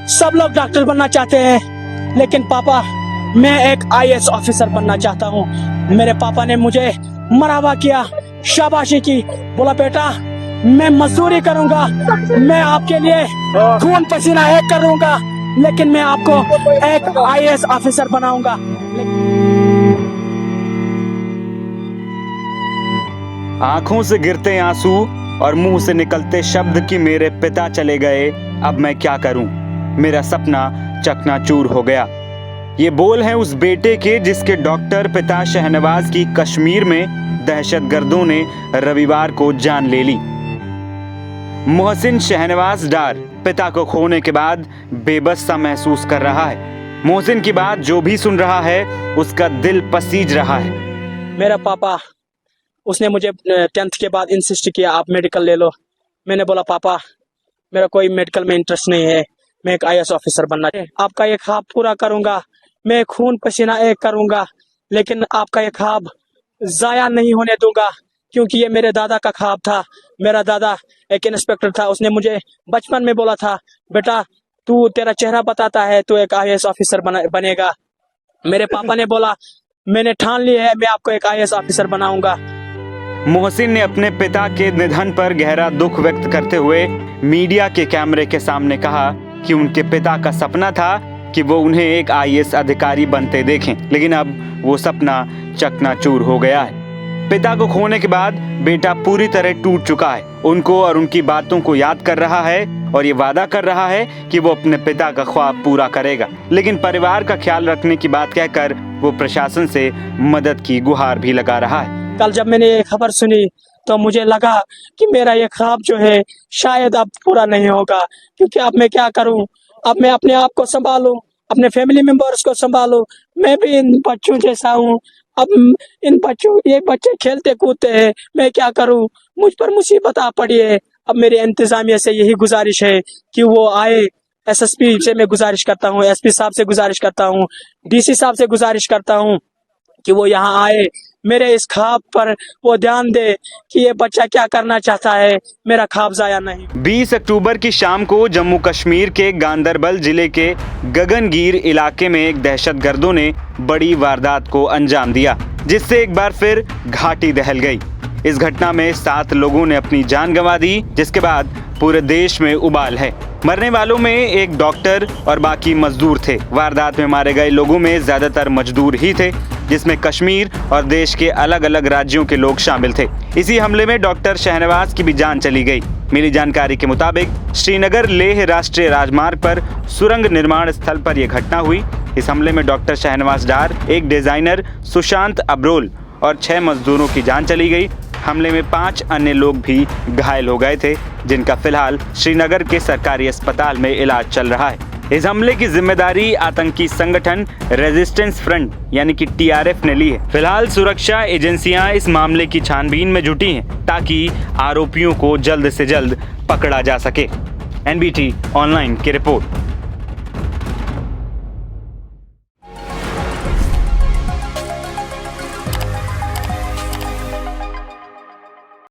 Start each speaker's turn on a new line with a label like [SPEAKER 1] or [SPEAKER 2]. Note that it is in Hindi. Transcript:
[SPEAKER 1] सब लोग डॉक्टर बनना चाहते हैं, लेकिन पापा मैं एक आईएएस ऑफिसर बनना चाहता हूँ। मेरे पापा ने मुझे मरावा किया, शाबाशी की, बोला बेटा मैं मजदूरी करूंगा, मैं आपके लिए खून पसीना एक करूंगा, लेकिन मैं आपको एक आईएएस ऑफिसर बनाऊंगा।
[SPEAKER 2] आंखों से गिरते आंसू और मुंह से निकलते शब्द कि मेरे पिता चले गए, अब मैं क्या करूं, मेरा सपना चकनाचूर हो गया। ये बोल हैं उस बेटे के जिसके डॉक्टर पिता शहनवाज की कश्मीर में दहशतगर्दों ने रविवार को जान ले ली। मोहसिन शहनवाज डार पिता को खोने के बाद बेबस सा महसूस कर रहा है। मोहसिन की बात जो भी सुन रहा है उसका दिल पसीज रहा है।
[SPEAKER 1] मेरा पापा, उसने मुझे 10th के बाद इंसिस्ट किया आप मेडिकल ले लो। मैंने बोला पापा मेरा कोई मेडिकल में इंटरेस्ट नहीं है, मैं एक आईएएस ऑफिसर बनना है, आपका ये ख्वाब पूरा करूंगा, मैं खून पसीना एक करूंगा, लेकिन आपका ये ख्वाब जाया नहीं होने दूंगा, क्योंकि ये मेरे दादा का ख्वाब था। मेरा दादा एक इंस्पेक्टर था, उसने मुझे बचपन में बोला था बेटा तू, तेरा चेहरा बताता है तू एक आईएएस ऑफिसर बनेगा। मेरे पापा ने बोला मैंने ठान ली है, मैं आपको एक आईएएस ऑफिसर बनाऊंगा।
[SPEAKER 2] मोहसिन ने अपने पिता के निधन पर गहरा दुख व्यक्त करते हुए मीडिया के कैमरे के सामने कहा कि उनके पिता का सपना था कि वो उन्हें एक आईएएस अधिकारी बनते देखें, लेकिन अब वो सपना चकनाचूर हो गया है। पिता को खोने के बाद बेटा पूरी तरह टूट चुका है, उनको और उनकी बातों को याद कर रहा है और ये वादा कर रहा है कि वो अपने पिता का ख्वाब पूरा करेगा, लेकिन परिवार का ख्याल रखने की बात कहकर वो प्रशासन से मदद की गुहार भी लगा रहा है।
[SPEAKER 1] कल जब मैंने ये खबर सुनी तो मुझे लगा कि मेरा ये ख्वाब जो है शायद अब पूरा नहीं होगा, क्योंकि अब मैं क्या करूं, अब मैं अपने आप को संभालूं, अपने फैमिली मेंबर्स को संभालूं, मैं भी इन बच्चों जैसा हूं। अब इन बच्चों, ये बच्चे खेलते कूदते हैं, मैं क्या करूं, मुझ पर मुसीबत आ पड़ी है। अब मेरे इंतजामिया से यही गुजारिश है कि वो आए, एसएसपी से मैं गुजारिश करता हूँ, एसपी साहब से गुजारिश करता हूँ, डीसी साहब से गुजारिश करता हूँ कि वो यहाँ आए, मेरे इस ख्वाब पर वो ध्यान दे कि ये बच्चा क्या करना चाहता है, मेरा ख्वाब जाया नहीं।
[SPEAKER 2] 20 अक्टूबर की शाम को जम्मू कश्मीर के गांदरबल जिले के गगनगीर इलाके में एक दहशतगर्दों ने बड़ी वारदात को अंजाम दिया, जिससे एक बार फिर घाटी दहल गई। इस घटना में 7 लोगों ने अपनी जान गंवा दी, जिसके बाद पूरे देश में उबाल है। मरने वालों में एक डॉक्टर और बाकी मजदूर थे। वारदात में मारे गए लोगों में ज्यादातर मजदूर ही थे, जिसमें कश्मीर और देश के अलग अलग राज्यों के लोग शामिल थे। इसी हमले में डॉक्टर शहनवाज की भी जान चली गई। मिली जानकारी के मुताबिक श्रीनगर लेह राष्ट्रीय राजमार्ग पर सुरंग निर्माण स्थल पर यह घटना हुई। इस हमले में डॉक्टर शहनवाज डार, एक डिजाइनर सुशांत अब्रोल और 6 मजदूरों की जान चली गई। हमले में 5 अन्य लोग भी घायल हो गए थे, जिनका फिलहाल श्रीनगर के सरकारी अस्पताल में इलाज चल रहा है। इस हमले की जिम्मेदारी आतंकी संगठन रेजिस्टेंस फ्रंट यानी कि टीआरएफ ने ली है। फिलहाल सुरक्षा एजेंसियां इस मामले की छानबीन में जुटी हैं, ताकि आरोपियों को जल्द से जल्द पकड़ा जा सके। एनबीटी ऑनलाइन की रिपोर्ट।